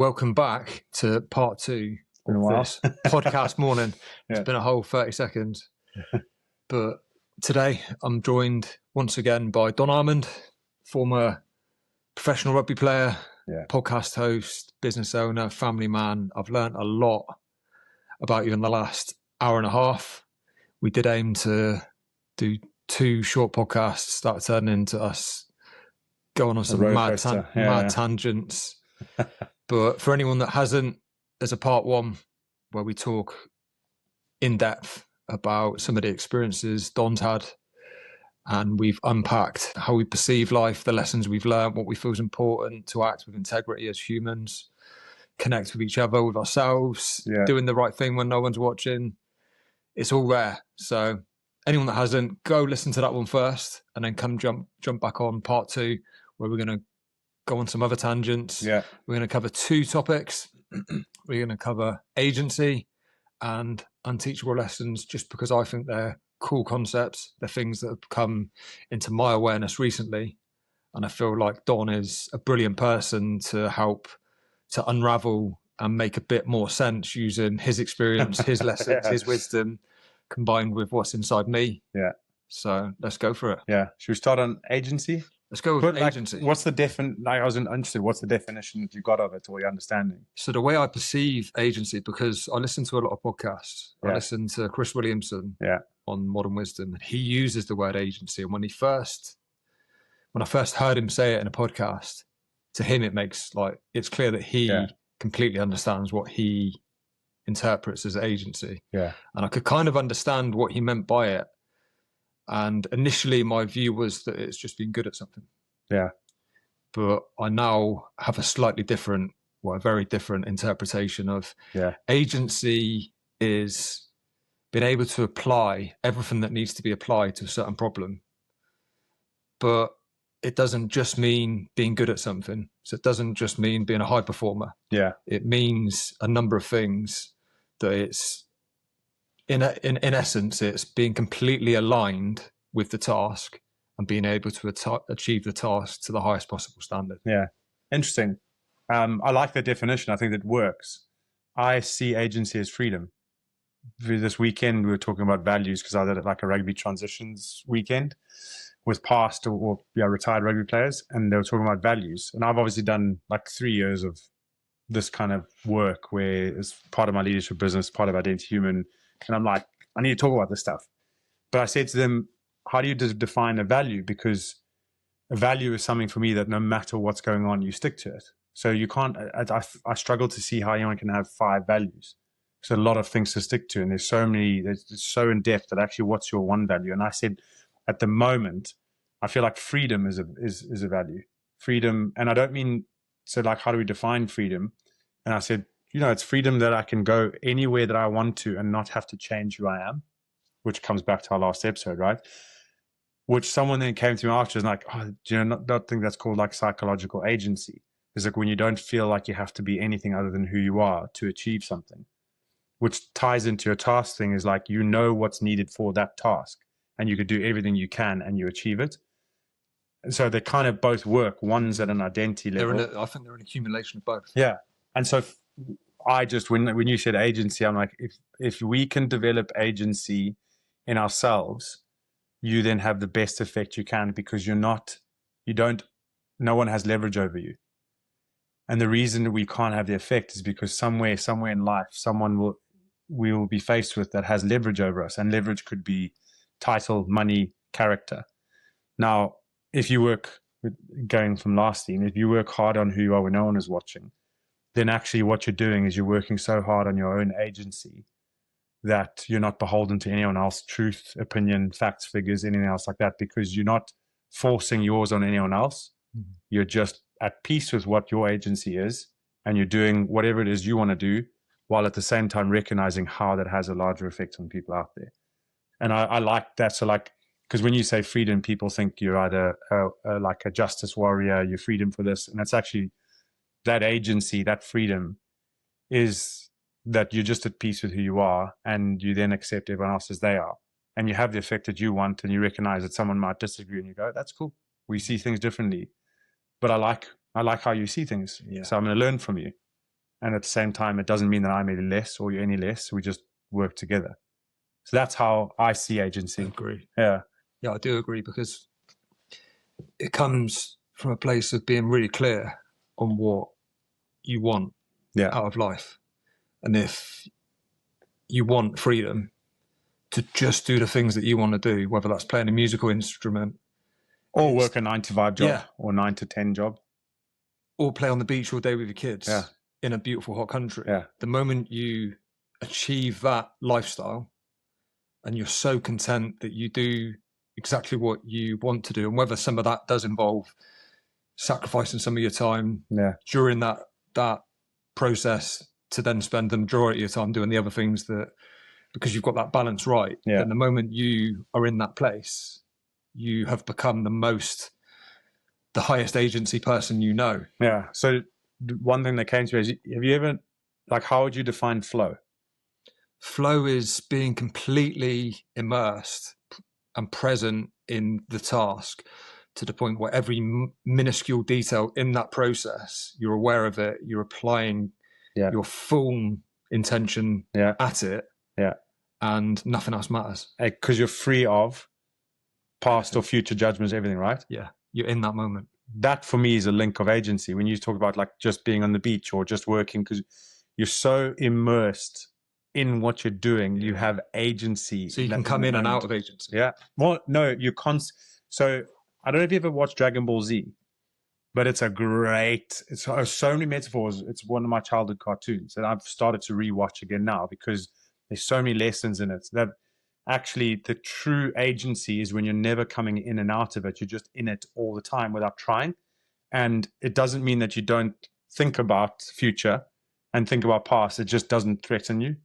Welcome back to part two Been a of while. this podcast morning. Yeah. It's been a whole 30 seconds. But today I'm joined once again by Don Armand, former professional rugby player, podcast host, business owner, family man. I've learned a lot about you in the last hour and a half. We did aim to do 2 short podcasts that turned into us going on some mad tangents. But for anyone that hasn't, there's a part 1 where we talk in depth about some of the experiences Don's had, and we've unpacked how we perceive life, the lessons we've learned, what we feel is important to act with integrity as humans, connect with each other, with ourselves, doing the right thing when no one's watching. It's all there. So anyone that hasn't, go listen to that one first, and then come jump back on part 2, where we're going to go on some other tangents. We're going to cover 2 topics. We're going to cover agency and unteachable lessons, just because I think they're cool concepts. They're things that have come into my awareness recently. And I feel like Don is a brilliant person to help to unravel and make a bit more sense using his experience, his lessons, his wisdom, combined with what's inside me. So let's go for it. Should we start on agency? Let's go with agency. What's the I wasn't interested. What's the definition that you got of it, or your understanding? So the way I perceive agency, because I listen to a lot of podcasts. I listen to Chris Williamson on Modern Wisdom, and he uses the word agency. And when I first heard him say it in a podcast, to him it's clear that he completely understands what he interprets as agency. And I could kind of understand what he meant by it. And initially my view was that it's just being good at something. But I now have a slightly different, a very different interpretation of agency is being able to apply everything that needs to be applied to a certain problem. But it doesn't just mean being good at something. So it doesn't just mean being a high performer. It means a number of things. That it's, in essence, it's being completely aligned with the task and being able to achieve the task to the highest possible standard. Interesting. I like that definition. I think that works. I see agency as freedom. This weekend, we were talking about values because I did like a rugby transitions weekend with past or retired rugby players, and they were talking about values. And I've obviously done like 3 years of this kind of work where it's part of my leadership business, part of Identity Human. And I'm like, I need to talk about this stuff. But I said to them, how do you define a value? Because a value is something for me that no matter what's going on, you stick to it. So you can't, I struggle to see how anyone can have 5 values. There's a lot of things to stick to. And there's so many, it's so in depth that actually what's your one value? And I said, at the moment, I feel like freedom is a value. Freedom, and I don't mean, so like, how do we define freedom? And I said, it's freedom that I can go anywhere that I want to and not have to change who I am, which comes back to our last episode, right? Which someone then came to me after and like, do you not think that's called like psychological agency? It's like when you don't feel like you have to be anything other than who you are to achieve something, which ties into your task thing, is like, what's needed for that task and you could do everything you can and you achieve it. And so they kind of both work. One's at an identity level. I think they're an accumulation of both. And so I just, when you said agency, I'm like, if we can develop agency in ourselves, you then have the best effect you can, because no one has leverage over you. And the reason we can't have the effect is because somewhere in life, we will be faced with that has leverage over us. And leverage could be title, money, character. Now, if you work, going from last theme, if you work hard on who you are when no one is watching, then actually what you're doing is you're working so hard on your own agency that you're not beholden to anyone else, truth, opinion, facts, figures, anything else like that, because you're not forcing yours on anyone else. Mm-hmm. You're just at peace with what your agency is, and you're doing whatever it is you want to do, while at the same time recognizing how that has a larger effect on people out there. And I like that. So like, because when you say freedom, people think you're either like a justice warrior, you're freedom for this. And it's actually that agency, that freedom is that you're just at peace with who you are, and you then accept everyone else as they are. And you have the effect that you want, and you recognize that someone might disagree, and you go, that's cool. We see things differently. But I like how you see things. Yeah. So I'm going to learn from you. And at the same time, it doesn't mean that I'm any less or you're any less. We just work together. So that's how I see agency. I agree. Yeah. Yeah, I do agree, because it comes from a place of being really clear on what you want out of life. And if you want freedom to just do the things that you want to do, whether that's playing a musical instrument, or work a 9 to 5 job, or 9 to 10 job, or play on the beach all day with your kids in a beautiful hot country. The moment you achieve that lifestyle and you're so content that you do exactly what you want to do, and whether some of that does involve sacrificing some of your time during that process to then spend the majority of your time doing the other things, that because you've got that balance right, then the moment you are in that place, you have become the highest agency person you know. Yeah. So one thing that came to me is, have you ever, like, how would you define flow? Flow is being completely immersed and present in the task to the point where every minuscule detail in that process, you're aware of it, you're applying your full intention at it, and nothing else matters. Because you're free of past or future judgments, everything, right? Yeah, you're in that moment. That for me is a link of agency. When you talk about like just being on the beach or just working, because you're so immersed in what you're doing, you have agency. So you can come in and out of agency. Yeah. Well, no, you can't. So I don't know if you ever watched Dragon Ball Z, but it's it's so many metaphors. It's one of my childhood cartoons that I've started to rewatch again now, because there's so many lessons in it that actually the true agency is when you're never coming in and out of it. You're just in it all the time without trying. And it doesn't mean that you don't think about future and think about past. It just doesn't threaten you.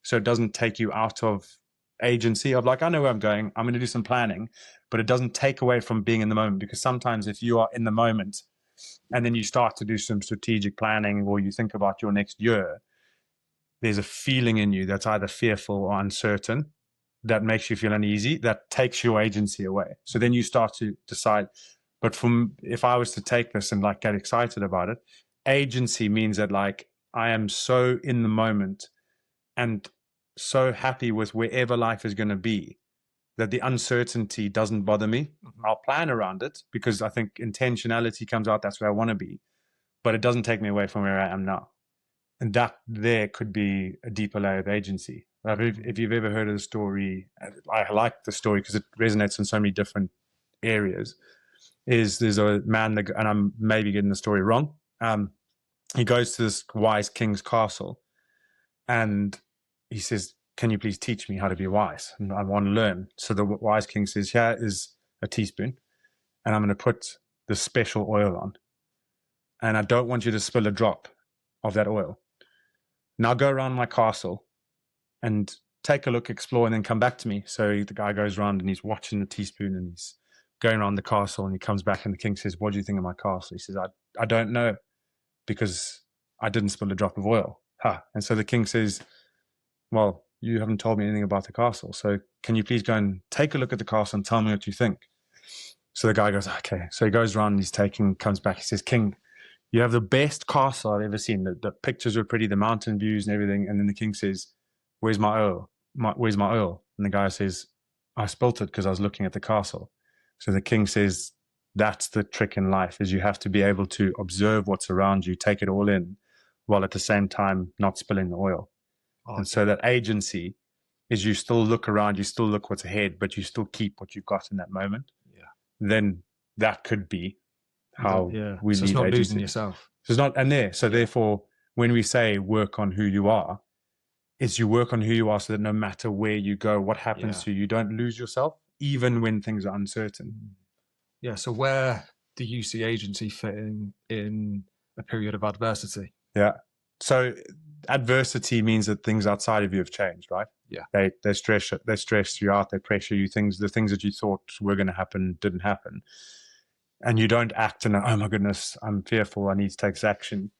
So it doesn't take you out of agency of like, I know where I'm going, I'm going to do some planning, but it doesn't take away from being in the moment. Because sometimes if you are in the moment and then you start to do some strategic planning, or you think about your next year, there's a feeling in you that's either fearful or uncertain that makes you feel uneasy, that takes your agency away. So then you start to decide. But if I was to take this and like get excited about it, agency means that like I am so in the moment and so happy with wherever life is going to be that the uncertainty doesn't bother me. I'll plan around it because I think intentionality comes out. That's where I want to be, but it doesn't take me away from where I am now. And that there could be a deeper layer of agency. If you've ever heard of the story, I like the story because it resonates in so many different areas. There's a man that, and I'm maybe getting the story wrong. He goes to this wise king's castle, and he says, "Can you please teach me how to be wise? And I want to learn." So the wise king says, "Here is a teaspoon, and I'm going to put the special oil on, and I don't want you to spill a drop of that oil. Now go around my castle and take a look, explore, and then come back to me." So the guy goes around and he's watching the teaspoon and he's going around the castle, and he comes back and the king says, "What do you think of my castle?" He says, I don't know, because I didn't spill a drop of oil. And so the king says, "Well, you haven't told me anything about the castle. So can you please go and take a look at the castle and tell me what you think?" So the guy goes, "Okay." So he goes around and comes back. He says, "King, you have the best castle I've ever seen. The pictures were pretty, the mountain views and everything." And then the king says, "Where's my oil? Where's my oil?" And the guy says, "I spilt it because I was looking at the castle." So the king says, that's the trick in life, is you have to be able to observe what's around you, take it all in, while at the same time not spilling the oil. And so that agency is you still look around, you still look what's ahead, but you still keep what you've got in that moment. Then that could be how we so lead it's not agency. losing yourself. So it's not, so therefore, when we say work on who you are, is you work on who you are so that no matter where you go, what happens to you, you don't lose yourself, even when things are uncertain. Yeah. So where do you see agency fitting in a period of adversity? Yeah. So adversity means that things outside of you have changed, right? Yeah. They stress you out, they pressure you, the things that you thought were going to happen didn't happen. And you don't act and, oh my goodness, I'm fearful, I need to take this action.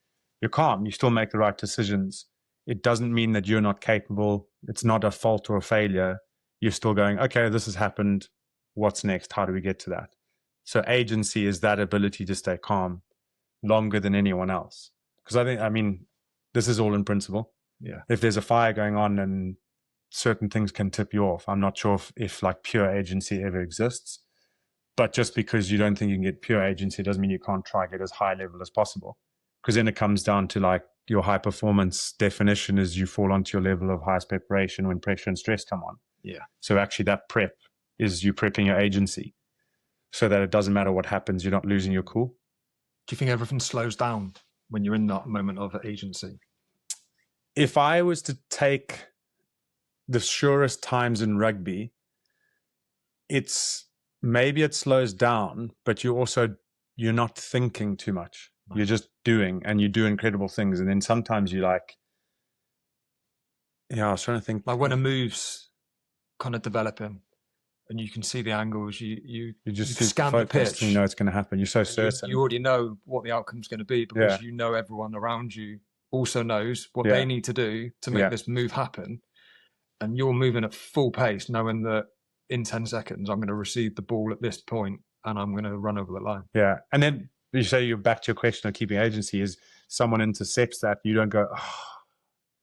You're calm, you still make the right decisions. It doesn't mean that you're not capable. It's not a fault or a failure. You're still going, okay, this has happened. What's next? How do we get to that? So agency is that ability to stay calm longer than anyone else. Because this is all in principle. Yeah. If there's a fire going on and certain things can tip you off, I'm not sure if like pure agency ever exists. But just because you don't think you can get pure agency doesn't mean you can't try get as high level as possible. Because then it comes down to like your high performance definition is you fall onto your level of highest preparation when pressure and stress come on. Yeah. So actually that prep is you prepping your agency so that it doesn't matter what happens, you're not losing your cool. Do you think everything slows down when you're in that moment of agency? If I was to take the surest times in rugby, maybe it slows down, but you're not thinking too much. Right. You're just doing, and you do incredible things. And then sometimes you like, I was trying to think. Like when a move's kind of developing and you can see the angles, you just scan the pitch. You know it's going to happen. You're so certain. You already know what the outcome's going to be because you know everyone around you also knows what they need to do to make this move happen. And you're moving at full pace, knowing that in 10 seconds, I'm going to receive the ball at this point and I'm going to run over the line. Yeah. And then you say you're back to your question of keeping agency is someone intercepts that. You don't go,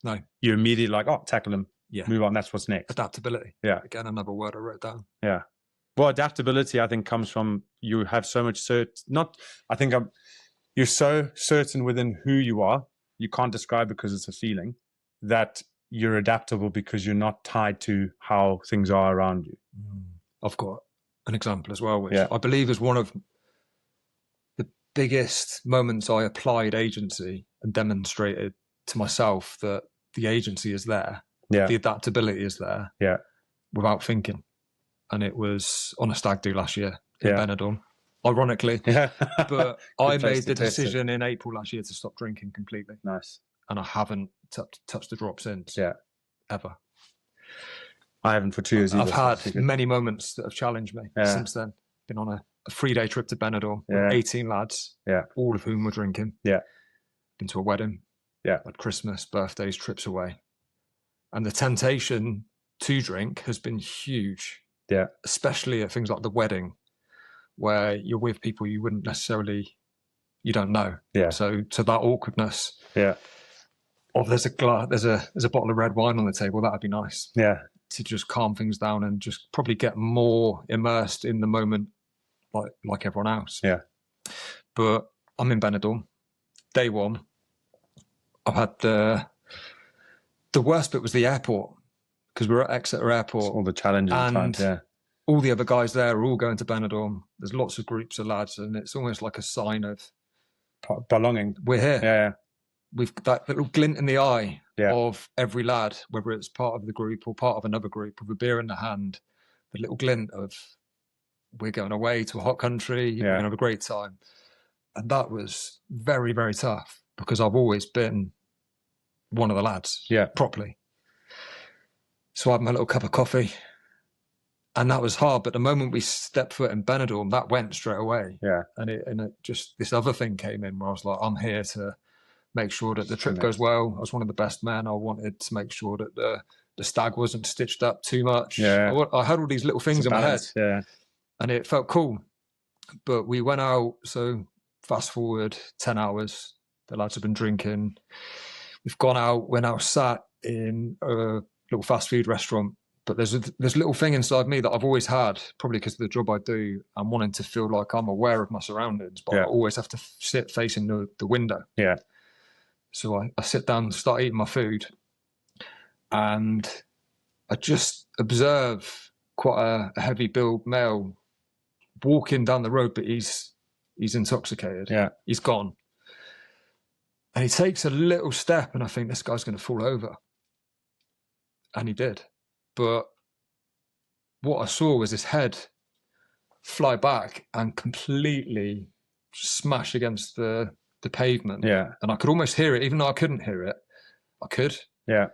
no. You immediately like, tackle them. Yeah. Move on. That's what's next. Adaptability. Yeah. Again, another word I wrote down. Yeah. Well, adaptability, I think, comes from you have so much you're so certain within who you are. You can't describe because it's a feeling that you're adaptable because you're not tied to how things are around you. I've got an example as well, which I believe is one of the biggest moments I applied agency and demonstrated to myself that the agency is there, the adaptability is there, without thinking. And it was on a stag do last year in Benidorm, ironically. But I made the decision in April last year to stop drinking completely. Nice. And I haven't touched a drop since. Ever. I haven't for 2 years either. I've had many moments that have challenged me since then. Been on a 3-day trip to Benidorm with 18 lads, all of whom were drinking. Been to a wedding. Had Christmas, birthdays, trips away. And the temptation to drink has been huge. Especially at things like the wedding, where you're with people you wouldn't necessarily, you don't know. So to that awkwardness. There's a bottle of red wine on the table. That'd be nice. To just calm things down and just probably get more immersed in the moment, like everyone else. But I'm in Benidorm, day one. I've had the worst bit was the airport because we're at Exeter Airport. It's all the challenges and all the other guys there are all going to Benidorm. There's lots of groups of lads, and it's almost like a sign of belonging. We're here. We've got that little glint in the eye of every lad, whether it's part of the group or part of another group, with a beer in the hand, the little glint of we're going away to a hot country, we're going to have a great time. And that was very, very tough because I've always been one of the lads properly. So I had my little cup of coffee and that was hard. But the moment we stepped foot in Benidorm, that went straight away. And it just, this other thing came in where I was like, I'm here to make sure that the trip goes well. I was one of the best men. I wanted to make sure that the stag wasn't stitched up too much. I had all these little things in my head. And it felt cool. But we went out, so fast forward 10 hours, the lads have been drinking. We've gone out, went out, sat in a little fast food restaurant. But there's a little thing inside me that I've always had, probably because of the job I do. I'm wanting to feel like I'm aware of my surroundings, but I always have to sit facing the window. So I sit down, start eating my food, and I just observe quite a heavy build male walking down the road, but he's intoxicated. He's gone. And he takes a little step, and I think this guy's going to fall over. And he did. But what I saw was his head fly back and completely smash against the pavement. And I could almost hear it, even though I couldn't hear it. I could. And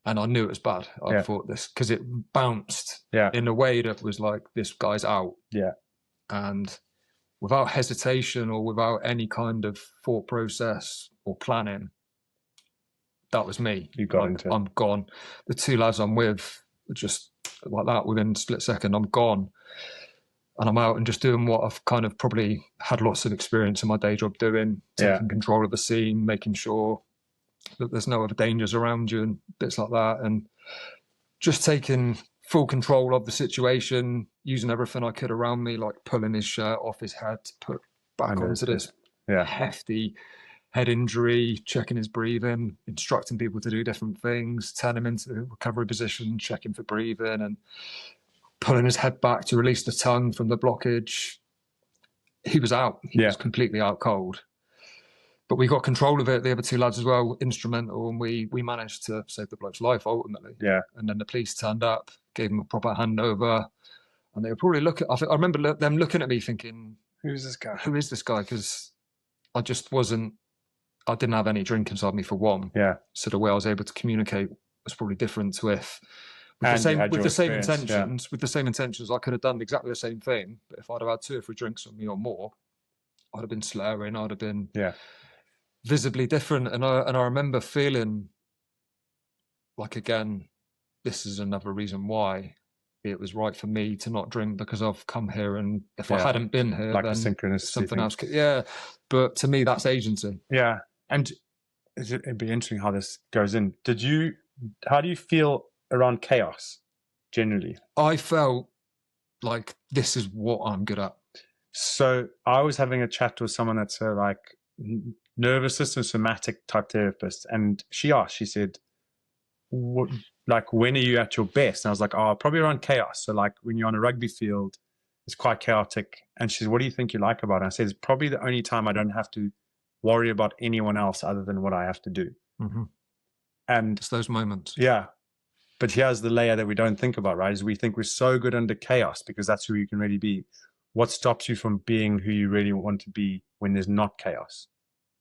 I knew it was bad. I thought this, because it bounced in a way that was like, this guy's out. And without hesitation or without any kind of thought process or planning, that was me. You got into it. I'm gone. The two lads I'm with, just like that, within a split second, I'm gone. And I'm out and just doing what I've kind of probably had lots of experience in my day job doing, taking control of the scene, making sure that there's no other dangers around you and bits like that. And just taking full control of the situation, using everything I could around me, like pulling his shirt off his head to put back onto this hefty head injury, checking his breathing, instructing people to do different things, turning him into the recovery position, checking for breathing, and pulling his head back to release the tongue from the blockage. He was out. He was completely out cold. But we got control of it, the other two lads as well, instrumental, and we managed to save the bloke's life ultimately. Yeah. And then the police turned up, gave him a proper handover, and they were probably looking. I remember them looking at me thinking, "Who's this guy? Who is this guy?" Because I just wasn't. I didn't have any drink inside me for one. Yeah. So the way I was able to communicate was probably different with the same intentions. Yeah. With the same intentions, I could have done exactly the same thing. But if I'd have had 2 or 3 drinks on me or more, I'd have been slurring. I'd have been visibly different. And I remember feeling like, again, this is another reason why it was right for me to not drink, because I've come here, and if I hadn't been here, like then something else could, but to me that's agency. And it'd be interesting how this goes in. How do you feel around chaos generally? I felt like this is what I'm good at. So I was having a chat with someone that's a like nervous system somatic type therapist, and she said, what, like, when are you at your best? And I was like, probably around chaos. So like when you're on a rugby field, it's quite chaotic. And she said, what do you think you like about it? I said, it's probably the only time I don't have to worry about anyone else other than what I have to do. Mm-hmm. And it's those moments. Yeah. But here's the layer that we don't think about, right? Is we think we're so good under chaos because that's who you can really be. What stops you from being who you really want to be when there's not chaos?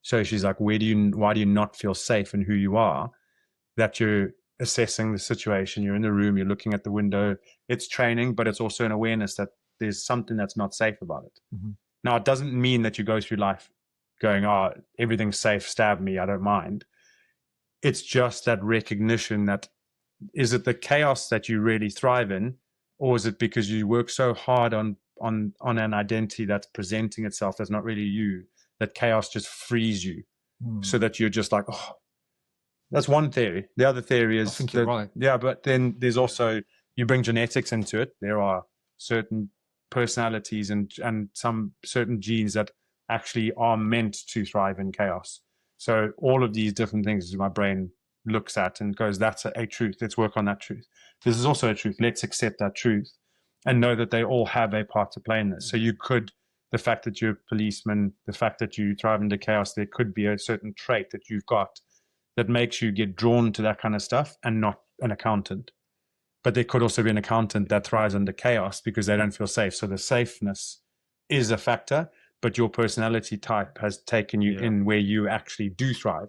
So she's like, why do you not feel safe in who you are? That you're assessing the situation, you're in the room, you're looking at the window. It's training, but it's also an awareness that there's something that's not safe about it. Mm-hmm. Now, it doesn't mean that you go through life going, everything's safe, stab me, I don't mind. It's just that recognition that, is it the chaos that you really thrive in, or is it because you work so hard on an identity that's presenting itself that's not really you, that chaos just frees you, so that you're just like, that's one theory. The other theory is, I think you're right. Yeah, but then there's also, you bring genetics into it. There are certain personalities and some certain genes that actually are meant to thrive in chaos. So all of these different things my brain looks at and goes, that's a truth. Let's work on that truth. This is also a truth. Let's accept that truth and know that they all have a part to play in this. So you could, the fact that you're a policeman, the fact that you thrive into chaos, there could be a certain trait that you've got that makes you get drawn to that kind of stuff, and not an accountant. But there could also be an accountant that thrives under chaos because they don't feel safe. So the safeness is a factor, but your personality type has taken you in where you actually do thrive.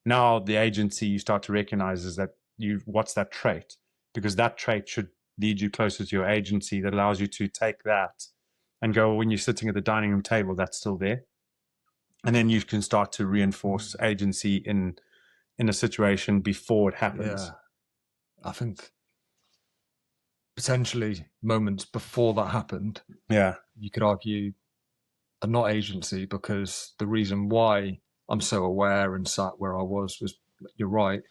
Now the agency you start to recognize is that what's that trait? Because that trait should lead you closer to your agency that allows you to take that and go, when you're sitting at the dining room table, that's still there. And then you can start to reinforce agency in a situation before it happens. Yeah. I think potentially moments before that happened, you could argue are not agency, because the reason why I'm so aware and sat where I was, you're right,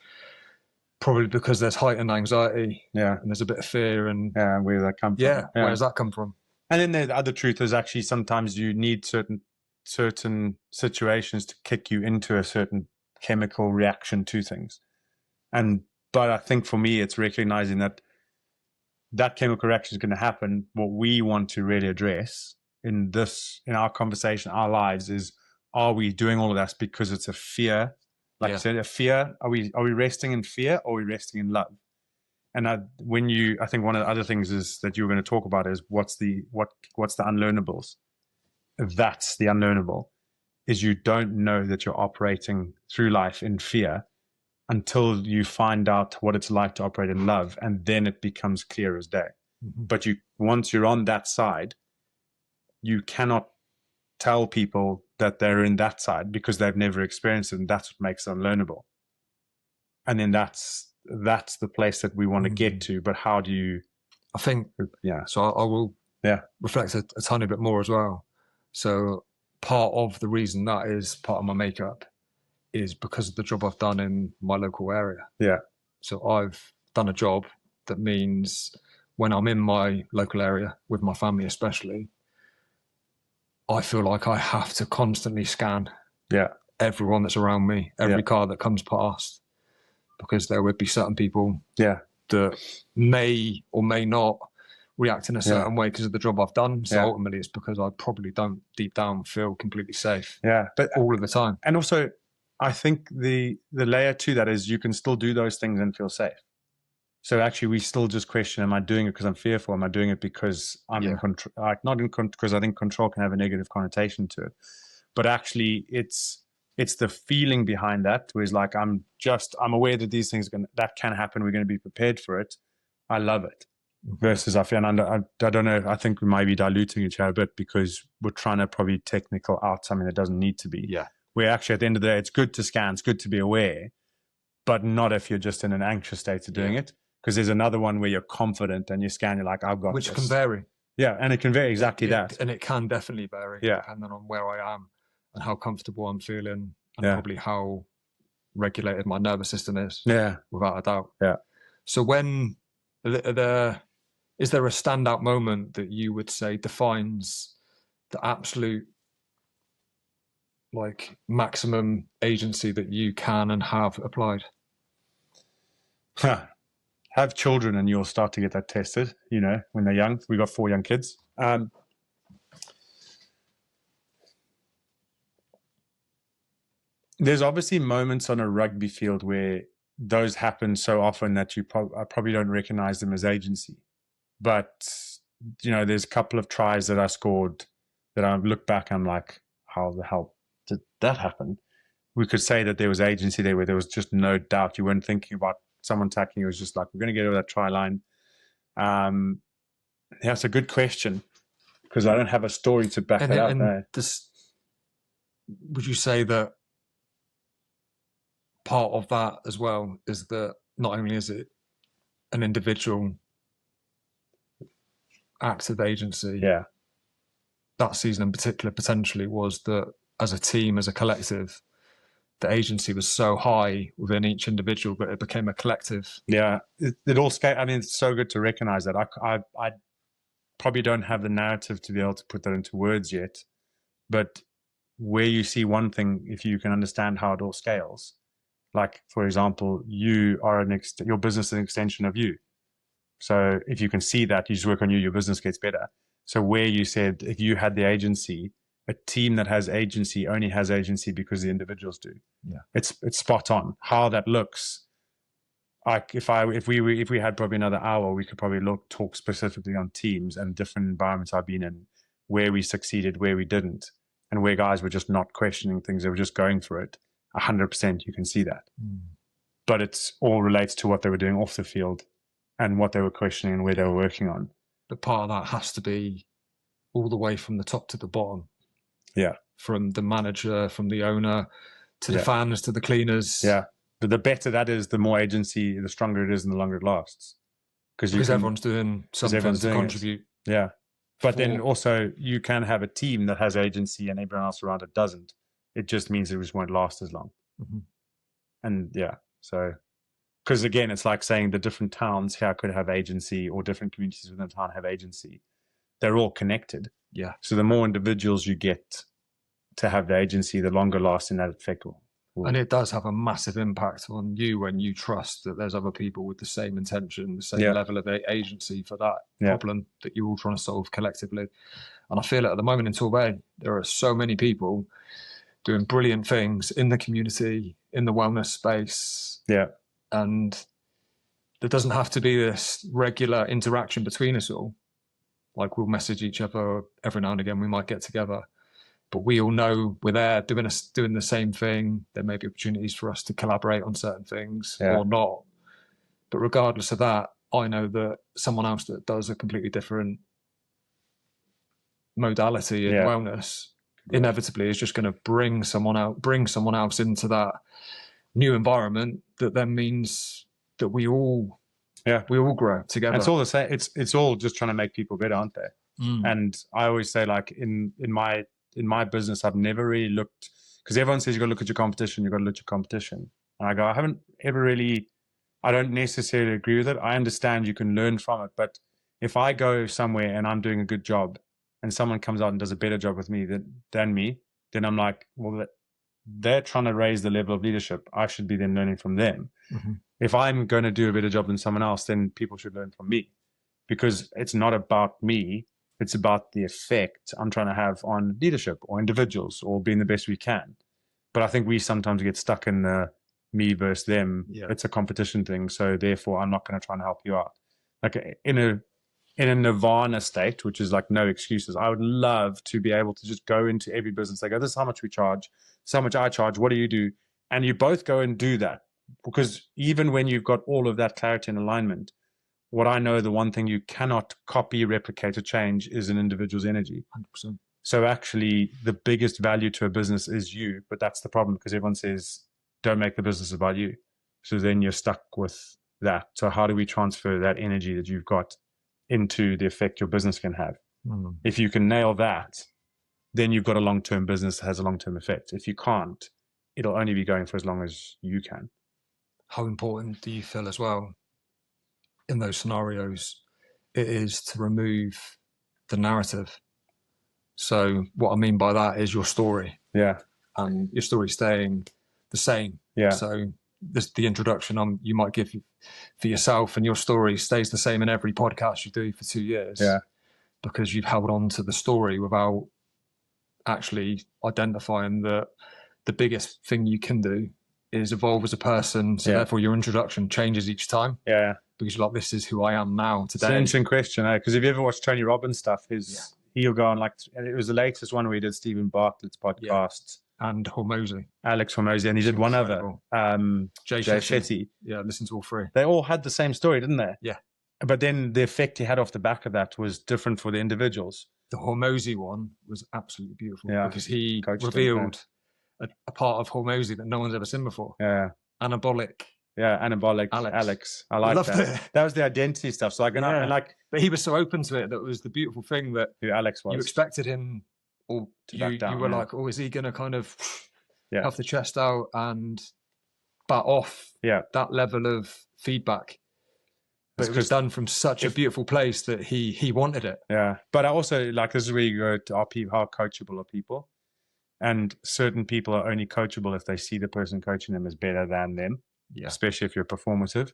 probably because there's heightened anxiety, and there's a bit of fear, and where does that come from? Where does that come from? And then the other truth is actually sometimes you need certain situations to kick you into a certain chemical reaction to things. But I think for me, it's recognizing that chemical reaction is going to happen. What we want to really address in our conversation, our lives, is, are we doing all of that because it's a fear? Like you said, a fear. Are we resting in fear, or are we resting in love? And I think one of the other things is that you were going to talk about is what's the unlearnables. That's the unlearnable, is you don't know that you're operating through life in fear until you find out what it's like to operate in love, and then it becomes clear as day. Mm-hmm. But once you're on that side, you cannot tell people that they're in that side because they've never experienced it, and that's what makes it unlearnable. And then that's the place that we want to get to. But how do you? I think So I will reflect a tiny bit more as well. So part of the reason that is part of my makeup is because of the job I've done in my local area. Yeah. So I've done a job that means when I'm in my local area with my family, especially, I feel like I have to constantly scan everyone that's around me, every car that comes past, because there would be certain people that may or may not react in a certain way because of the job I've done. So ultimately it's because I probably don't deep down feel completely safe but all of the time. And also, I think the layer to that is you can still do those things and feel safe. So actually, we still just question: am I doing it because I'm fearful? Am I doing it because I'm in control? Like not in control, because I think control can have a negative connotation to it. But actually, it's the feeling behind that, where it's like I'm aware that these things that can happen. We're going to be prepared for it. I love it. Versus I feel I don't know. I think we might be diluting each other a bit because we're trying to probably technical out something that doesn't need to be. Yeah. Where actually at the end of the day, it's good to scan, it's good to be aware, but not if you're just in an anxious state of doing it. Because there's another one where you're confident and you scan, you're like, I've got Which this. can vary. Yeah, and it can vary exactly that. And it can definitely vary depending on where I am and how comfortable I'm feeling and probably how regulated my nervous system is. Yeah. Without a doubt. Yeah. So is there a standout moment that you would say defines the absolute like maximum agency that you can and have applied? Have children and you'll start to get that tested, when they're young. We got 4 young kids. There's obviously moments on a rugby field where those happen so often that you probably don't recognize them as agency. But, there's a couple of tries that I scored that I look back, I'm like, how the hell did that happen? We could say that there was agency there where there was just no doubt. You weren't thinking about someone tackling. It was just like, we're going to get over that try line. That's a good question because I don't have a story to back it up. Would you say that part of that as well is that not only is it an individual act of agency, that season in particular potentially was that as a team, as a collective, the agency was so high within each individual, but it became a collective. Yeah, it all scale. I mean, it's so good to recognize that. I probably don't have the narrative to be able to put that into words yet, but where you see one thing, if you can understand how it all scales, like for example, you are your business is an extension of you. So if you can see that, you just work on you, your business gets better. So where you said if you had the agency, a team that has agency only has agency because the individuals do. Yeah, it's spot on. How that looks, like if we had probably another hour, we could probably talk specifically on teams and different environments I've been in, where we succeeded, where we didn't, and where guys were just not questioning things; they were just going for it. 100%, you can see that. But it's all relates to what they were doing off the field and what they were questioning and where they were working on. But part of that has to be all the way from the top to the bottom. Yeah. From the manager, from the owner, to the fans, to the cleaners. Yeah. But the better that is, the more agency, the stronger it is and the longer it lasts. Because everyone's doing something to contribute. It. Yeah. But then also you can have a team that has agency and everyone else around it doesn't. It just means it just won't last as long. And so... Because again, it's like saying the different towns here could have agency or different communities within a town have agency. They're all connected. Yeah. So the more individuals you get to have the agency, the longer lasting that effect will. And it does have a massive impact on you when you trust that there's other people with the same intention, the same level of agency for that problem that you're all trying to solve collectively. And I feel it at the moment in Torbay, there are so many people doing brilliant things in the community, in the wellness space. Yeah. And there doesn't have to be this regular interaction between us all. Like we'll message each other every now and again. We might get together, but we all know we're there doing the same thing. There may be opportunities for us to collaborate on certain things or not. But regardless of that, I know that someone else that does a completely different modality in wellness inevitably is just going to bring someone else into that new environment that then means that we all grow together. And it's all the same. It's all just trying to make people better, aren't they? And I always say, like in my business, I've never really looked because everyone says you've got to look at your competition, you've got to look at your competition. And I go, I don't necessarily agree with it. I understand you can learn from it, but if I go somewhere and I'm doing a good job and someone comes out and does a better job with me than me, then I'm like, well, they're trying to raise the level of leadership. I should be then learning from them. Mm-hmm. If I'm going to do a better job than someone else, then people should learn from me, because it's not about me. It's about the effect I'm trying to have on leadership or individuals or being the best we can. But I think we sometimes get stuck in the me versus them. Yeah. It's a competition thing. So therefore, I'm not going to try and help you out. Like in a nirvana state, which is like no excuses, I would love to be able to just go into every business. They go, this is how much we charge, this is how much I charge, what do you do? And you both go and do that. Because even when you've got all of that clarity and alignment, what I know, the one thing you cannot copy, replicate, or change is an individual's energy. 100%. So actually, the biggest value to a business is you, but that's the problem, because everyone says, don't make the business about you. So then you're stuck with that. So how do we transfer that energy that you've got into the effect your business can have? Mm. If you can nail that, then you've got a long-term business that has a long-term effect. If you can't, it'll only be going for as long as you can. How important do you feel as well in those scenarios it is to remove the narrative? So what I mean by that is your story. Yeah. And your story staying the same. Yeah. So the introduction you might give for yourself, and your story stays the same in every podcast you do for 2 years. Yeah. Because you've held on to the story without actually identifying that the biggest thing you can do is evolve as a person. So therefore your introduction changes each time. Yeah. Because you're like, this is who I am now today. It's an interesting question, because if you ever watched Tony Robbins stuff, he'll go on, like, it was the latest one where he did Stephen Bartlett's podcast. And Hormozy. Alex Hormozy, and he did one other. Jay Shetty. Yeah, listen to all three. They all had the same story, didn't they? Yeah. But then the effect he had off the back of that was different for the individuals. The Hormozy one was absolutely beautiful, because he revealed a part of Hormozy that no one's ever seen before. Yeah. Anabolic. Yeah, anabolic Alex. I like that. It. That was the identity stuff. So but he was so open to it. That was the beautiful thing, that who Alex was. You expected him, or you were like, oh, is he going to kind of puff the chest out and bat off that level of feedback? But it was done from such a beautiful place that he wanted it. Yeah. But I also, like, this is where you go to how coachable are people. And certain people are only coachable if they see the person coaching them as better than them. Yeah. Especially if you're performative.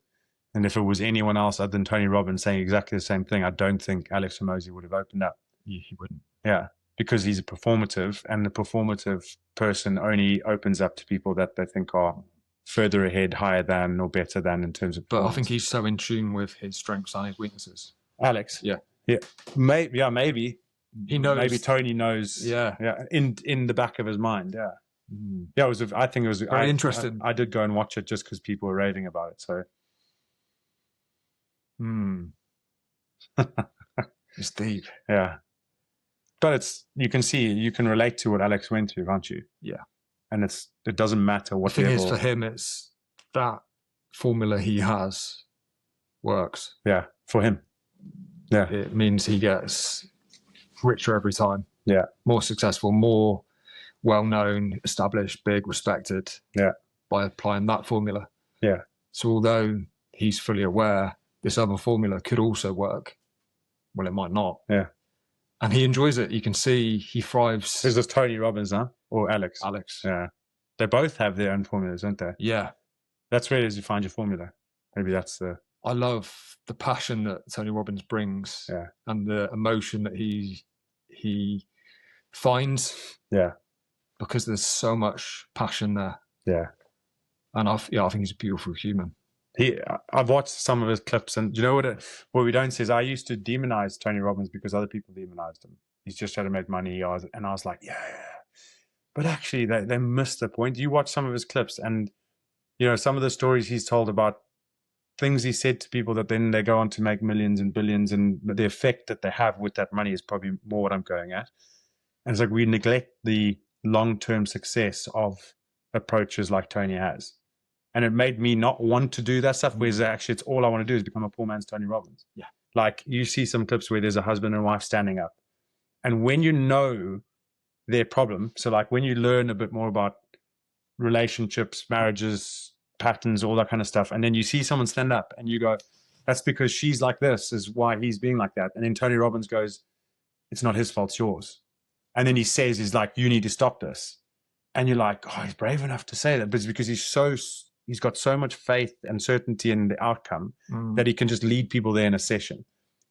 And if it was anyone else other than Tony Robbins saying exactly the same thing, I don't think Alex Hormozy would have opened up. Yeah, he wouldn't. Yeah. Because he's a performative, and the performative person only opens up to people that they think are further ahead, higher than, or better than in terms of But I think he's so in tune with his strengths and his weaknesses. Alex? Yeah. Yeah. Maybe. He knows. Maybe Tony knows. Yeah. Yeah. In the back of his mind. Yeah. Mm. Yeah. I think it was very interesting. I did go and watch it just because people were raving about it. So. It's deep. Yeah. But you can relate to what Alex went through, can't you? Yeah. And it doesn't matter what the thing is for him, it's that formula he has works. Yeah. For him. Yeah. It means he gets richer every time. Yeah. More successful, more well-known, established, big, respected. Yeah. By applying that formula. Yeah. So although he's fully aware this other formula could also work, well, it might not. Yeah. And he enjoys it. You can see he thrives. Is this Tony Robbins, huh? Or Alex? Alex. Yeah. They both have their own formulas, don't they? Yeah. That's where it is you find your formula. Maybe that's the... I love the passion that Tony Robbins brings. Yeah. And the emotion that he finds. Yeah. Because there's so much passion there. Yeah. And I think he's a beautiful human. I've watched some of his clips, and you know what we don't say is I used to demonize Tony Robbins because other people demonized him. He's just trying to make money, and I was like, yeah. But actually, they missed the point. You watch some of his clips, and some of the stories he's told about things he said to people that then they go on to make millions and billions, and the effect that they have with that money is probably more what I'm going at. And it's like we neglect the long-term success of approaches like Tony has. And it made me not want to do that stuff, whereas actually it's all I want to do is become a poor man's Tony Robbins. Yeah. Like you see some clips where there's a husband and wife standing up. And when you know their problem. So like when you learn a bit more about relationships, marriages, patterns, all that kind of stuff, and then you see someone stand up and you go, that's because she's like this is why he's being like that. And then Tony Robbins goes, it's not his fault, it's yours. And then he says, he's like, you need to stop this. And you're like, oh, he's brave enough to say that. But it's because he's got so much faith and certainty in the outcome that he can just lead people there in a session.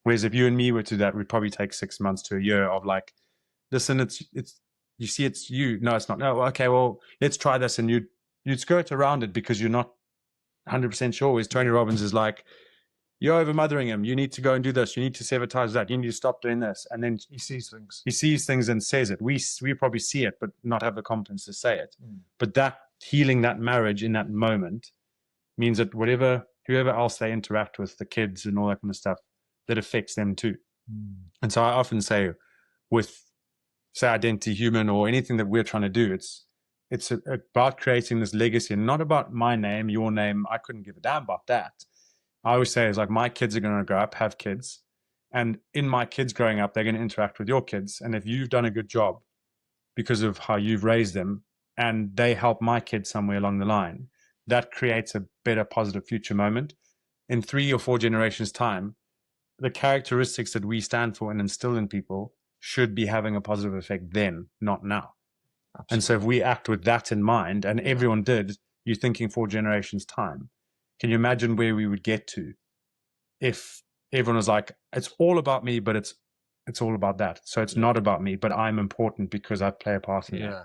Whereas if you and me were to do that, we'd probably take 6 months to a year of like, listen, it's you see, it's you. No, it's not. No, okay, well, let's try this. And you'd skirt around it because you're not 100% sure. Whereas Tony Robbins is like, you're over mothering him. You need to go and do this. You need to sabotage that. You need to stop doing this. And then he sees things. He sees things and says it. We probably see it, but not have the confidence to say it. But that healing that marriage in that moment means that whoever else they interact with, the kids and all that kind of stuff, that affects them too. And so I often say with, say, Identity Human or anything that we're trying to do, it's about creating this legacy and not about my name, your name. I couldn't give a damn about that. I always say is like, my kids are going to grow up, have kids. And in my kids growing up, they're going to interact with your kids. And if you've done a good job because of how you've raised them and they help my kids somewhere along the line, that creates a better, positive future moment. In 3 or 4 generations' time, the characteristics that we stand for and instill in people should be having a positive effect then, not now. Absolutely. And so if we act with that in mind, and everyone did, you're thinking 4 generations' time, can you imagine where we would get to if everyone was like, it's all about me, but it's all about that. So it's not about me, but I'm important because I play a part in it.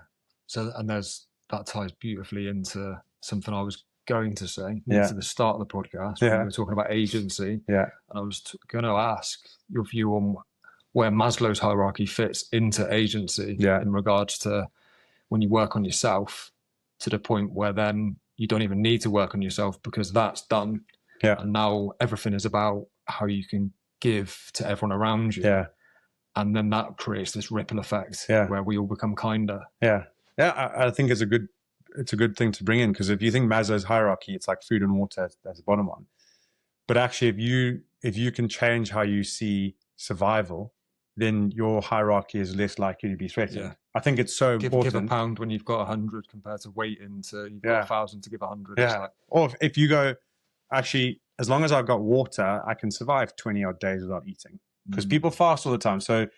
So, and that ties beautifully into something I was going to say to the start of the podcast. When we were talking about agency. And I was going to ask your view on where Maslow's hierarchy fits into agency in regards to when you work on yourself to the point where then you don't even need to work on yourself because that's done. And now everything is about how you can give to everyone around you. And then that creates this ripple effect where we all become kinder. I think it's a good thing to bring in, because if you think Maslow's hierarchy, it's like food and water as the bottom one. But actually, if you can change how you see survival, then your hierarchy is less likely to be threatened. I think it's so important. Give a pound when you've got 100 compared to waiting to you've got 1,000 to give 100. Like, or if you go, actually, as long as I've got water, I can survive 20 odd days without eating, because people fast all the time. So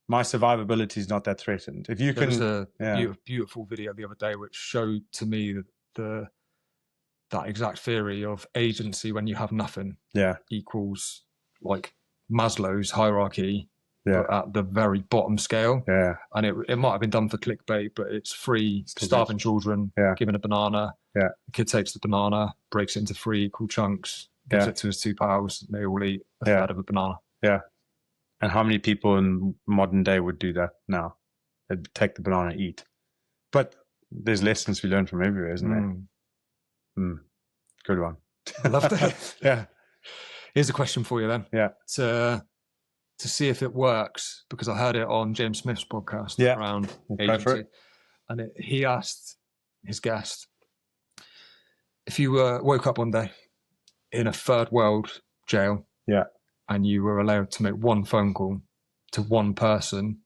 my survivability is not that threatened. If you can, there was a beautiful video the other day which showed to me that exact theory of agency when you have nothing equals like Maslow's hierarchy. At the very bottom scale. And it might have been done for clickbait, but it's free, starving children, given a banana. The kid takes the banana, breaks it into 3 equal chunks, gives it to his 2 pals, and they all eat a third of a banana. And how many people in modern day would do that now? They'd take the banana and eat. But there's lessons we learn from everywhere, isn't there? Good one. I love that. Here's a question for you then. To see if it works, because I heard it on James Smith's podcast around agency. And he asked his guest, if you woke up one day in a third world jail and you were allowed to make one phone call to one person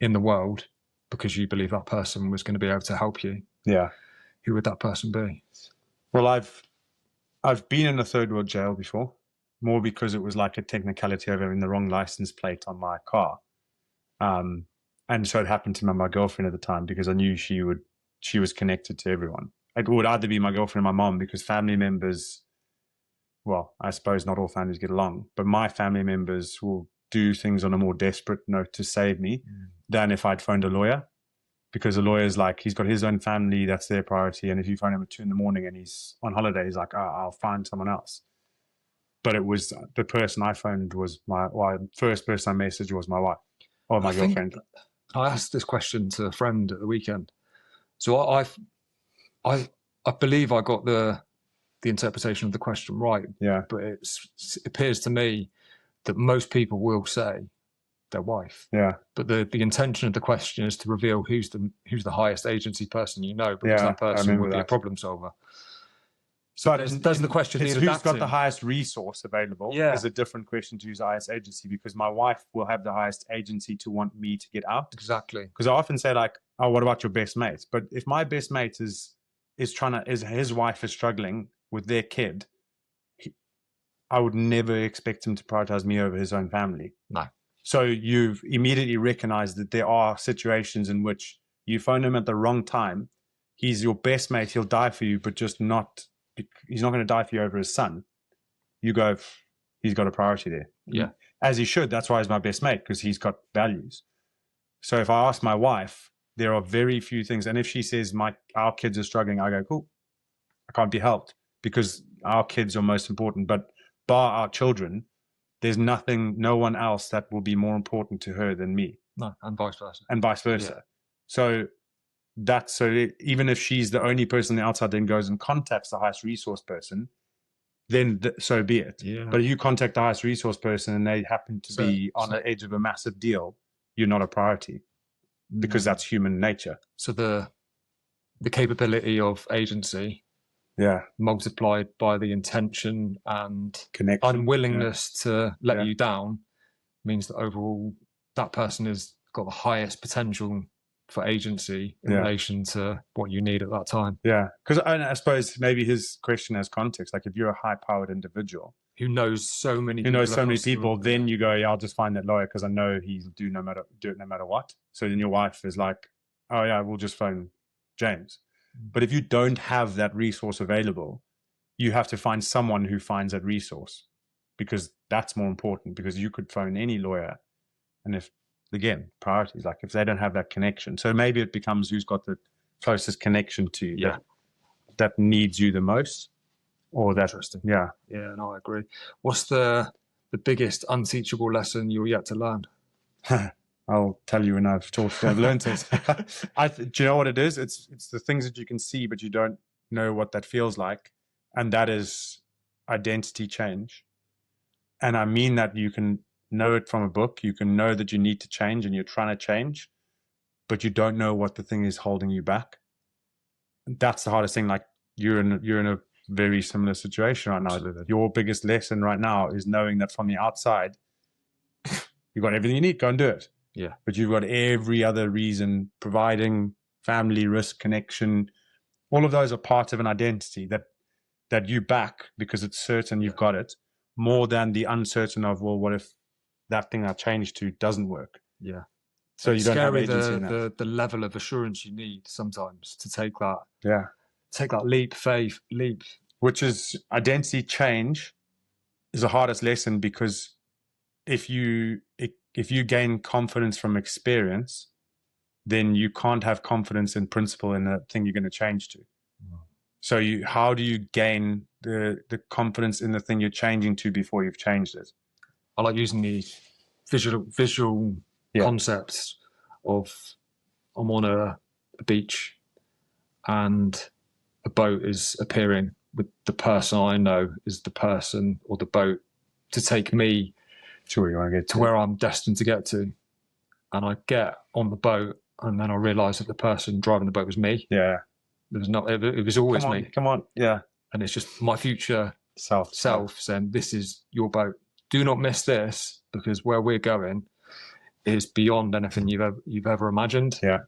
in the world because you believe that person was going to be able to help you, who would that person be? Well, I've been in a third world jail before. More because it was like a technicality of having the wrong license plate on my car. And so it happened to my girlfriend at the time, because I knew she was connected to everyone. It would either be my girlfriend or my mom, because family members, well, I suppose not all families get along, but my family members will do things on a more desperate note to save me than if I'd phoned a lawyer, because a lawyer's like, he's got his own family, that's their priority. And if you phone him at 2 a.m. and he's on holiday, he's like, I'll find someone else. But it was the person I phoned was first person I messaged was my wife or my girlfriend. I asked this question to a friend at the weekend. So I believe I got the interpretation of the question right. But it appears to me that most people will say their wife. But the intention of the question is to reveal who's the highest agency person you know, because that person would be a problem solver. So doesn't the question it's need who's got adapting? the highest resource available is a different question to who's the highest agency, because my wife will have the highest agency to want me to get out. Exactly. Because I often say like, oh, what about your best mate? But if my best mate is his wife is struggling with their kid, I would never expect him to prioritize me over his own family. No. So you've immediately recognized that there are situations in which you phone him at the wrong time. He's your best mate. He'll die for you, but he's not going to die for you over his son. You go, he's got a priority there. Yeah. As he should. That's why he's my best mate, because he's got values. So if I ask my wife, there are very few things. And if she says our kids are struggling, I go, cool, I can't be helped, because our kids are most important. But bar our children, there's no one else that will be more important to her than me. No, and vice versa. And vice versa. Yeah. So even if she's the only person on the outside then goes and contacts the highest resource person, then so be it. Yeah. But if you contact the highest resource person and they happen to be on the edge of a massive deal, you're not a priority, because that's human nature. So the capability of agency, multiplied by the intention and connection, unwillingness to let you down, means that overall that person has got the highest potential for agency in relation to what you need at that time. Yeah, because I suppose maybe his question has context. Like if you're a high-powered individual who knows so many people, then you go, I'll just find that lawyer because I know he'll do it no matter what. So then your wife is like, oh yeah, we'll just phone James. But if you don't have that resource available, you have to find someone who finds that resource, because that's more important, because you could phone any lawyer. And if, again, priorities, like if they don't have that connection. So maybe it becomes who's got the closest connection to you that needs you the most. Or that. Interesting. Yeah, no, I agree. What's the biggest unteachable lesson you're yet to learn? I'll tell you when I've learned it. Do you know what it is? It's the things that you can see, but you don't know what that feels like. And that is identity change. And I mean that you can know it from a book. You can know that you need to change and you're trying to change, but you don't know what the thing is holding you back. That's the hardest thing. Like you're in a very similar situation right now. Absolutely. Your biggest lesson right now is knowing that from the outside, you've got everything you need, go and do it. Yeah. But you've got every other reason, providing family, risk, connection, all of those are part of an identity that you back because it's certain you've got it, more than the uncertain of, well, what if that thing I changed to doesn't work? Yeah. So you don't have agency in that. The level of assurance you need sometimes to take that. Yeah. Take that leap. Which is identity change is the hardest lesson, because if you gain confidence from experience, then you can't have confidence in principle in the thing you're going to change to. So how do you gain the confidence in the thing you're changing to before you've changed it? I like using the visual concepts of, I'm on a beach and a boat is appearing with the person I know is the person or the boat to take me to where you want to get to, where I'm destined to get to. And I get on the boat and then I realise that the person driving the boat was me. Yeah. It was always me. Come on. Yeah. And it's just my future self saying, this is your boat. Do not miss this, because where we're going is beyond anything you've ever imagined. Yeah.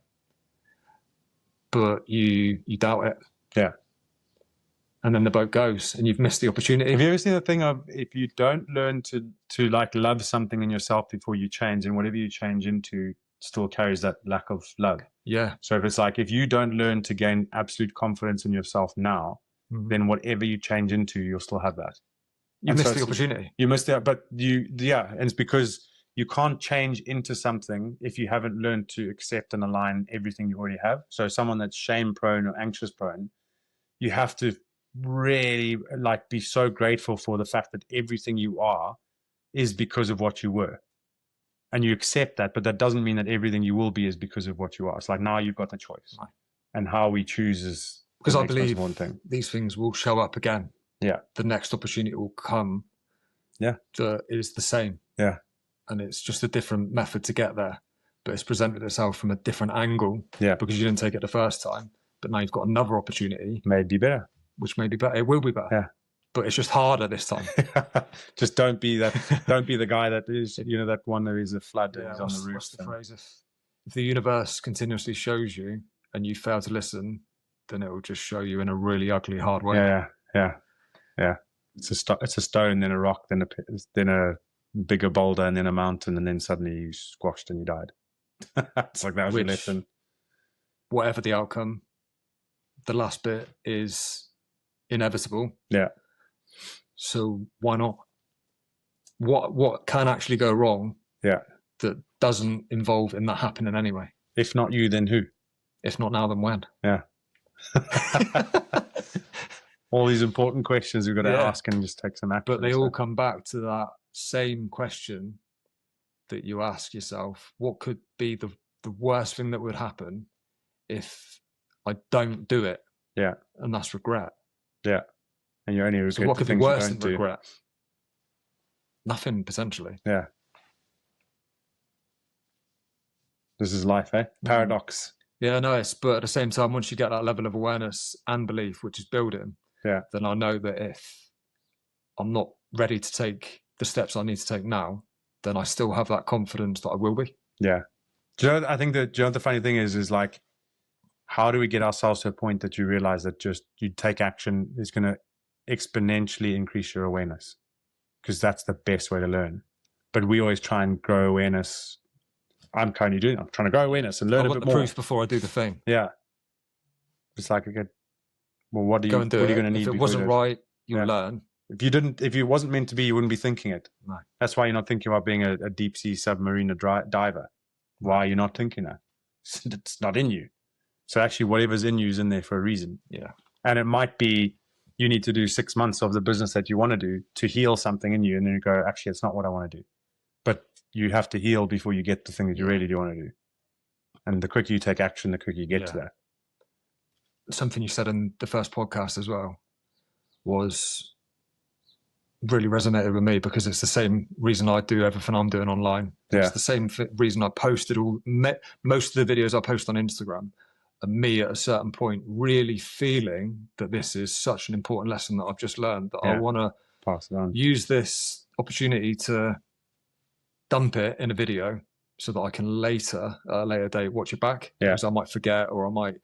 But you doubt it. Yeah. And then the boat goes and you've missed the opportunity. Have you ever seen the thing of, if you don't learn to like love something in yourself before you change, and whatever you change into still carries that lack of love? Yeah. So if it's like, if you don't learn to gain absolute confidence in yourself now, then whatever you change into, you'll still have that. You missed the opportunity. You missed it, but and it's because you can't change into something if you haven't learned to accept and align everything you already have. So someone that's shame prone or anxious prone, you have to really like be so grateful for the fact that everything you are is because of what you were. And you accept that, but that doesn't mean that everything you will be is because of what you are. It's like, now you've got the choice. Right. And how we choose is because I believe these things will show up again. Yeah. The next opportunity will come. Yeah. That is the same. Yeah. And it's just a different method to get there. But it's presented itself from a different angle. Yeah. Because you didn't take it the first time. But now you've got another opportunity. Maybe better. which may be better. It will be better. Yeah. But it's just harder this time. Just don't be that. Don't be the guy that is, that one that is a flood and he's on the roof. What's the phrase? If the universe continuously shows you and you fail to listen, then it will just show you in a really ugly, hard way. Yeah. It's a stone, then a rock, then a bigger boulder, and then a mountain, and then suddenly you squashed and you died. It's like that was your lesson. Whatever the outcome, the last bit is inevitable. Yeah. So why not? What can actually go wrong? Yeah. That doesn't involve in that happening anyway. If not you, then who? If not now, then when? Yeah. All these important questions we've got to ask and just take some action. But they all come back to that same question that you ask yourself: what could be the worst thing that would happen if I don't do it? Yeah. And that's regret. Yeah. And you only regret. So what could be worse than do. regret? Nothing, potentially. Yeah. This is life, eh? Paradox. Yeah, no, but at the same time, once you get that level of awareness and belief, which is building, then I know that if I'm not ready to take the steps I need to take now, then I still have that confidence that I will be. Yeah. Do you know, I think that, the funny thing is like, how do we get ourselves to a point that you realize that just you take action is going to exponentially increase your awareness? Because that's the best way to learn. But we always try and grow awareness. I'm trying to grow awareness and learn a bit more. I want the proof before I do the thing. Yeah. It's like, okay, well, what are you going to need? If it wasn't right, you'll learn. If it wasn't meant to be, you wouldn't be thinking it. No. That's why you're not thinking about being a deep sea submarine diver. Why are you not thinking that? It's not in you. So actually, whatever's in you is in there for a reason. Yeah. And it might be you need to do 6 months of the business that you want to do to heal something in you. And then you go, actually, it's not what I want to do. But you have to heal before you get the thing that you really do want to do. And the quicker you take action, the quicker you get to that. Something you said in the first podcast as well was really resonated with me, because it's the same reason I do everything I'm doing online. It's the same reason I posted most of the videos I post on Instagram, and me at a certain point really feeling that this is such an important lesson that I've just learned, that I want to pass it on. Use this opportunity to dump it in a video so that I can later, at a later date, watch it back. Because I might forget, or I might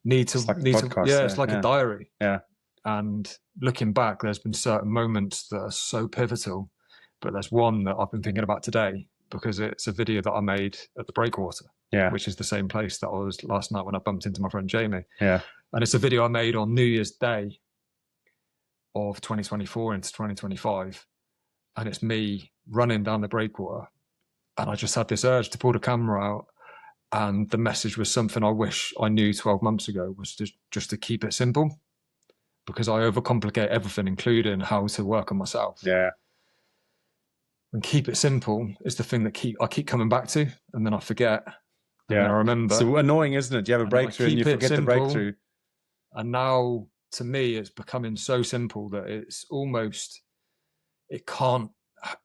need to. It's like a podcast, it's like a diary. Yeah. And looking back, there's been certain moments that are so pivotal, but there's one that I've been thinking about today, because it's a video that I made at the Breakwater, which is the same place that I was last night when I bumped into my friend Jamie. Yeah. And it's a video I made on New Year's Day of 2024 into 2025. And it's me running down the Breakwater. And I just had this urge to pull the camera out. And the message was something I wish I knew 12 months ago, was just to keep it simple. Because I overcomplicate everything, including how to work on myself. Yeah. And keep it simple is the thing that I keep coming back to, and then I forget. And then I remember. It's annoying, isn't it? You have a breakthrough and you forget the breakthrough. And now, to me, it's becoming so simple that it's almost, it can't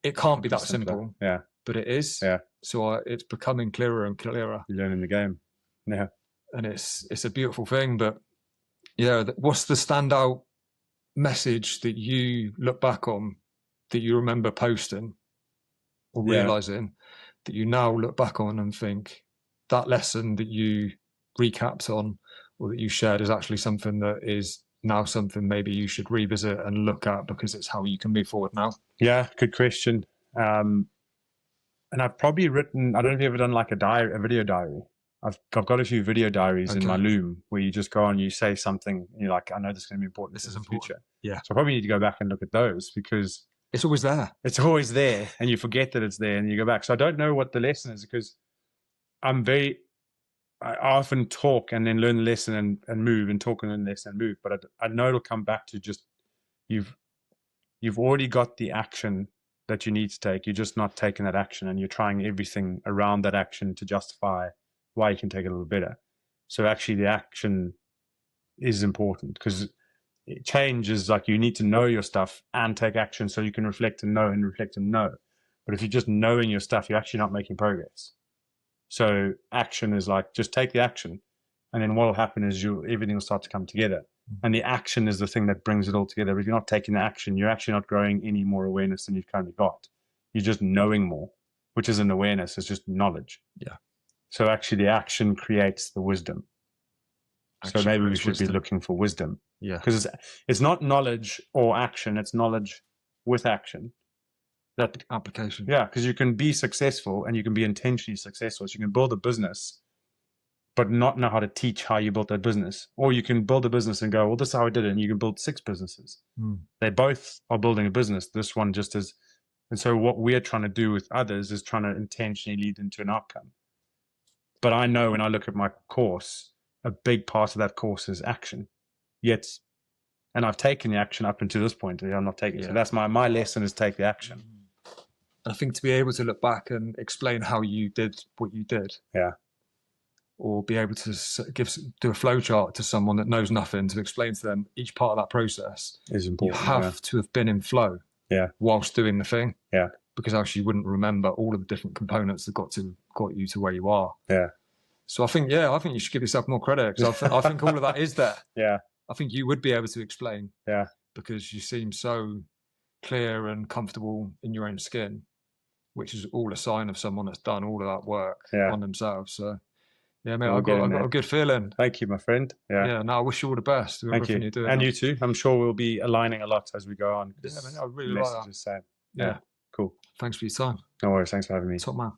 be that simple. Yeah. But it is. Yeah. So it's becoming clearer and clearer. You're learning the game. Yeah. And it's a beautiful thing. But what's the standout message that you look back on, that you remember posting or realizing, that you now look back on and think that lesson that you recapped on or that you shared is actually something that is now something maybe you should revisit and look at, because it's how you can move forward now? Yeah, good question. And I've probably written, I don't know if you've ever done like a video diary. I've got a few video diaries in my Loom where you just go on, you say something, and you're like, I know this is going to be important. This is in the important. future. Yeah. So I probably need to go back and look at those, because it's always there. It's always there, and you forget that it's there, and you go back. So I don't know what the lesson is, because I often talk and then learn the lesson and move, and talk and learn the lesson and move. But I know it'll come back to just, you've already got the action that you need to take. You're just not taking that action, and you're trying everything around that action to justify why you can take it a little better. So actually the action is important, because change is like, you need to know your stuff and take action so you can reflect and know and reflect and know. But if you're just knowing your stuff, you're actually not making progress. So action is like, just take the action, and then what will happen is everything will start to come together. And the action is the thing that brings it all together. If you're not taking the action, you're actually not growing any more awareness than you've currently got. You're just knowing more, which isn't awareness, it's just knowledge. Yeah. So actually the action creates the wisdom. Action so maybe we creates should wisdom. be looking for wisdom. Yeah. Because it's not knowledge or action, it's knowledge with action. That application. Yeah, because you can be successful and you can be intentionally successful. So you can build a business, but not know how to teach how you built that business. Or you can build a business and go, well, this is how I did it. And you can build 6 businesses. They both are building a business. This one just is. And so what we're trying to do with others is trying to intentionally lead into an outcome. But I know when I look at my course, a big part of that course is action. And I've taken the action up until this point. I'm not taking it. So that's my lesson is take the action. I think to be able to look back and explain how you did what you did. Yeah. Or be able to do a flow chart to someone that knows nothing to explain to them each part of that process is important. You have to have been in flow whilst doing the thing. Yeah. Because else you wouldn't remember all of the different components that got you to where you are. Yeah. So I think you should give yourself more credit because I think all of that is there. Yeah. I think you would be able to explain. Yeah. Because you seem so clear and comfortable in your own skin, which is all a sign of someone that's done all of that work on themselves. So. Yeah, mate, I've got a good feeling. Thank you, my friend. Yeah. No, I wish you all the best. Thank you. And you too. I'm sure we'll be aligning a lot as we go on. Yeah, man, I really like that. Same. Yeah. Cool. Thanks for your time. No worries. Thanks for having me. Top man.